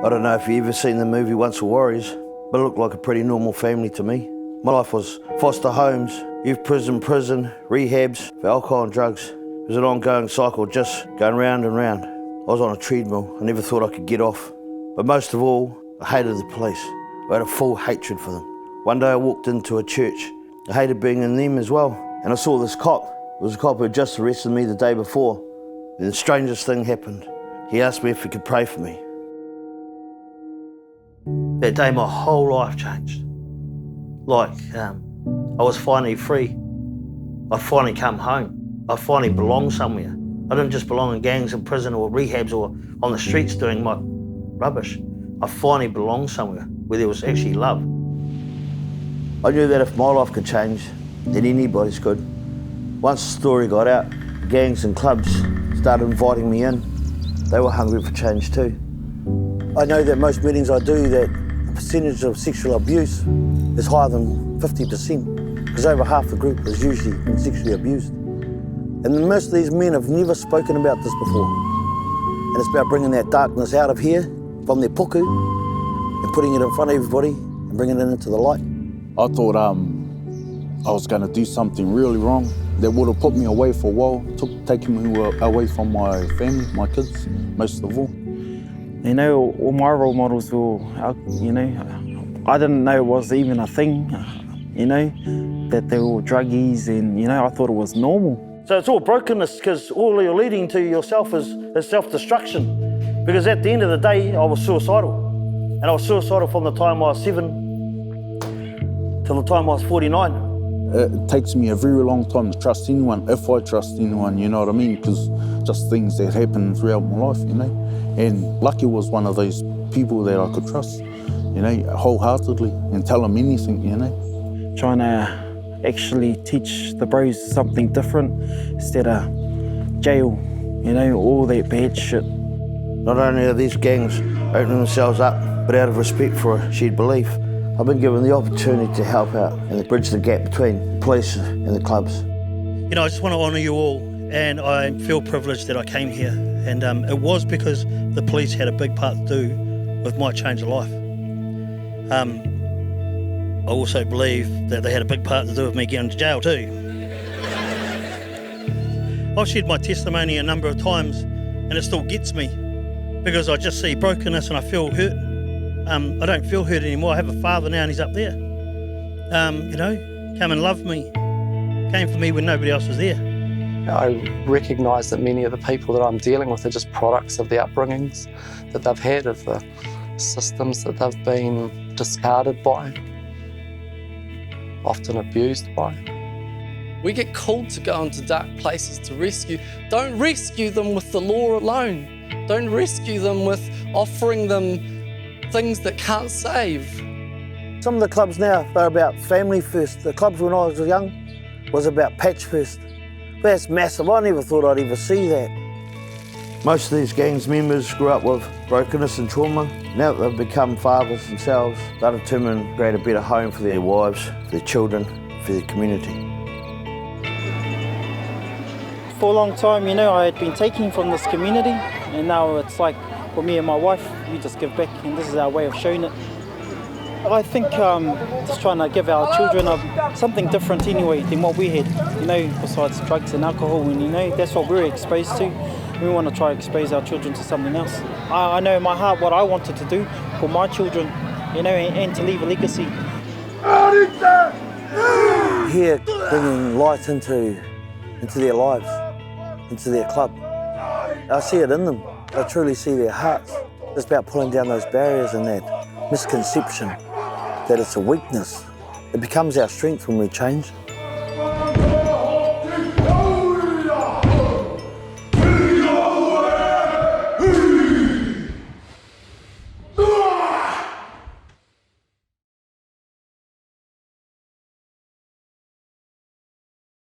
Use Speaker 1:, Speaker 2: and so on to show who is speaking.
Speaker 1: I don't know if you've ever seen the movie Once Were Warriors, but it looked like a pretty normal family to me. My life was foster homes, youth prison, rehabs for alcohol and drugs. It was an ongoing cycle, just going round and round. I was on a treadmill. I never thought I could get off. But most of all, I hated the police. I had a full hatred for them. One day I walked into a church. I hated being in them as well. And I saw this cop. It was a cop who had just arrested me the day before. And the strangest thing happened. He asked me if he could pray for me. That day my whole life changed. I was finally free. I finally come home. I finally belonged somewhere. I didn't just belong in gangs in prison or rehabs or on the streets doing my rubbish. I finally belonged somewhere where there was actually love. I knew that if my life could change, then anybody's could. Once the story got out, gangs and clubs started inviting me in. They were hungry for change too. I know that most meetings I do, that the percentage of sexual abuse is higher than 50%, because over half the group is usually been sexually abused. And most of these men have never spoken about this before. And it's about bringing that darkness out of here, from their puku, and putting it in front of everybody and bringing it into the light.
Speaker 2: I thought I was going to do something really wrong that would have put me away for a while, taking me away from my family, my kids, most of all.
Speaker 3: You know, all my role models were, you know, I didn't know it was even a thing, you know, that they were druggies, and, you know, I thought it was normal.
Speaker 1: So it's all brokenness, because all you're leading to yourself is self-destruction. Because at the end of the day, I was suicidal. And I was suicidal from the time I was 7 till the time I was 49.
Speaker 2: It takes me a very long time to trust anyone, if I trust anyone, you know what I mean? Because just things that happen throughout my life, you know? And Lucky was one of those people that I could trust, you know, wholeheartedly, and tell them anything, you know?
Speaker 3: Trying to actually teach the bros something different instead of jail, you know, all that bad shit.
Speaker 1: Not only are these gangs opening themselves up, but out of respect for a shared belief, I've been given the opportunity to help out and bridge the gap between the police and the clubs.
Speaker 4: You know, I just want to honour you all, and I feel privileged that I came here. And it was because the police had a big part to do with my change of life. I also believe that they had a big part to do with me getting to jail too. I've shared my testimony a number of times, and it still gets me, because I just see brokenness and I feel hurt. I don't feel hurt anymore. I have a father now and he's up there. You know, come and love me. Came for me when nobody else was there.
Speaker 5: I recognise that many of the people that I'm dealing with are just products of the upbringings that they've had, of the systems that they've been discarded by, often abused by.
Speaker 6: We get called to go into dark places to rescue. Don't rescue them with the law alone. Don't rescue them with offering them things that can't save.
Speaker 1: Some of the clubs now, they're about family first. The clubs when I was young was about patch first. That's massive. I never thought I'd ever see that. Most of these gangs members grew up with brokenness and trauma. Now that they've become fathers themselves, they're determined to create a better home for their wives, for their children, for their community.
Speaker 3: For a long time, you know, I had been taking from this community, and now it's like, for me and my wife, we just give back, and this is our way of showing it. I think just trying to give our children something different anyway than what we had, you know, besides drugs and alcohol, and, you know, that's what we're exposed to. We want to try to expose our children to something else. I know in my heart what I wanted to do for my children, you know, and to leave a legacy.
Speaker 1: Here, bringing light into their lives, into their club. I see it in them. I truly see their hearts. It's about pulling down those barriers and that misconception that it's a weakness. It becomes our strength when we change.